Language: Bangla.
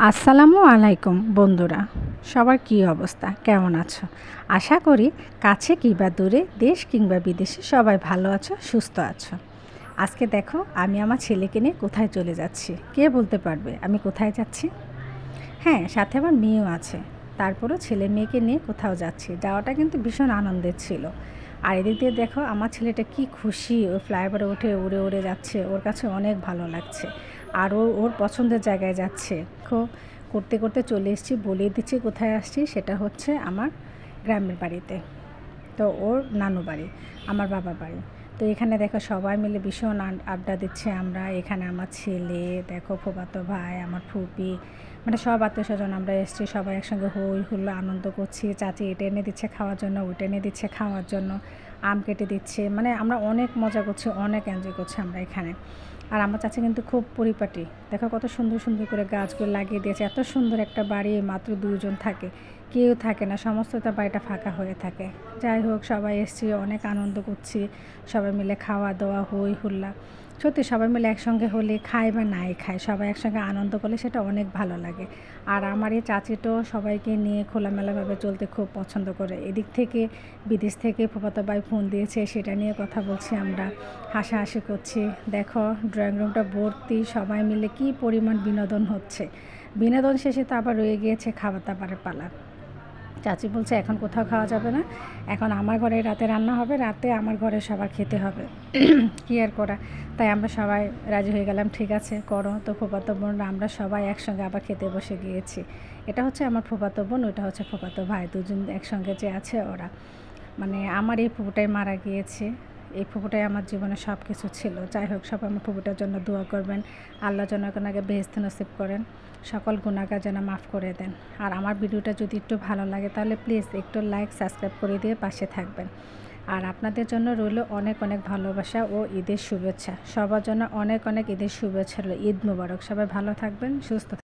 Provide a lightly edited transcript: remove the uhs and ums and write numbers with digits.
আসসালামু আলাইকুম বন্ধুরা, সবার কী অবস্থা, কেমন আছো? আশা করি কাছে কিংবা দূরে, দেশ কিংবা বিদেশে সবাই ভালো আছো, সুস্থ আছো। আজকে দেখো আমি আমার ছেলেকে নিয়ে কোথায় চলে যাচ্ছি। কে বলতে পারবে আমি কোথায় যাচ্ছি? হ্যাঁ, সাথে আমার মেয়েও আছে। তারপরেও ছেলে মেয়েকে নিয়ে কোথাও যাচ্ছি, যাওয়াটা কিন্তু ভীষণ আনন্দের ছিল। আর এদিক দিয়ে দেখো আমার ছেলেটা কি খুশি, ওই ফ্লাইওভারে উঠে উড়ে উড়ে যাচ্ছে, ওর কাছে অনেক ভালো লাগছে। আর ও ওর পছন্দের জায়গায় যাচ্ছে। করতে করতে চলে এসেছি, বলিয়ে দিচ্ছি কোথায় আসছি। সেটা হচ্ছে আমার গ্রামের বাড়িতে। তো ওর নানু বাড়ি, আমার বাবা বাড়ি। তো এখানে দেখো সবাই মিলে ভীষণ আড্ডা দিচ্ছে আমরা। এখানে আমার ছেলে, দেখো ফুফাতো ভাই, আমার ফুপি, মানে সব আত্মীয় স্বজন আমরা এসেছি, সবাই একসঙ্গে হই হুল্লো আনন্দ করছি। চাচি এটা এনে দিচ্ছে খাওয়ার জন্য, ওইটা এনে দিচ্ছে খাওয়ার জন্য, আম কেটে দিচ্ছে, মানে আমরা অনেক মজা করছি, অনেক এনজয় করছি আমরা এখানে। আর আমার চাচি কিন্তু খুব পরিপাটি, দেখো কত সুন্দর সুন্দর করে গাছগুলো লাগিয়ে দিয়েছে। এত সুন্দর একটা বাড়ি, মাত্র দুজন থাকে, কেউ থাকে না, সমস্ত তার বাড়িটা ফাঁকা হয়ে থাকে। যাই হোক, সবাই এসেছি, অনেক আনন্দ করছি, সবাই মিলে খাওয়া দাওয়া হই হুল্লা। সত্যি সবাই মিলে একসঙ্গে হলে খায় বা নাই খায়, সবাই একসঙ্গে আনন্দ করলে সেটা অনেক ভালো লাগে। আর আমার এই চাচিটাও সবাইকে নিয়ে খোলামেলাভাবে চলতে খুব পছন্দ করে। এদিক থেকে বিদেশ থেকে ফুফাতো ভাই ফোন দিয়েছে, সেটা নিয়ে কথা বলছি আমরা, হাসাহাসি করছি। দেখো ড্রয়িং রুমটা ভর্তি, সবাই মিলে কি পরিমাণ বিনোদন হচ্ছে। বিনোদন শেষে তো আবার রয়ে গিয়েছে খাবার দাবারের পালা। চাচি বলছে এখন কোথাও খাওয়া যাবে না, এখন আমার ঘরে রাতে রান্না হবে, রাতে আমার ঘরে সবার খেতে হবে। কী আর করা, তাই আমরা সবাই রাজি হয়ে গেলাম, ঠিক আছে করো। তো ফুফাতো বোনরা আমরা সবাই একসঙ্গে আবার খেতে বসে গিয়েছি। এটা হচ্ছে আমার ফুফাতো বোন, ওইটা হচ্ছে ফুফাতো ভাই, দুজন একসঙ্গে যে আছে ওরা। মানে আমার এই ফুফুটাই মারা গিয়েছে, এই ফুফুটাই আমার জীবনে সব কিছু ছিল। যাই হোক, সবাই আমার ফুফুটার জন্য দোয়া করবেন, আল্লাহ যেন ওনাকে বেহেশত নসিব করেন, সকল গুনাহগার যেন মাফ করে দেন। আর আমার ভিডিওটা যদি একটু ভালো লাগে তাহলে প্লিজ একটু লাইক সাবস্ক্রাইব করে দিয়ে পাশে থাকবেন। আর আপনাদের জন্য রইল অনেক অনেক ভালোবাসা ও ঈদের শুভেচ্ছা। সবার জন্য অনেক অনেক ঈদের শুভেচ্ছা রইল। ঈদ মোবারক। সবাই ভালো থাকবেন, সুস্থ থাকবেন।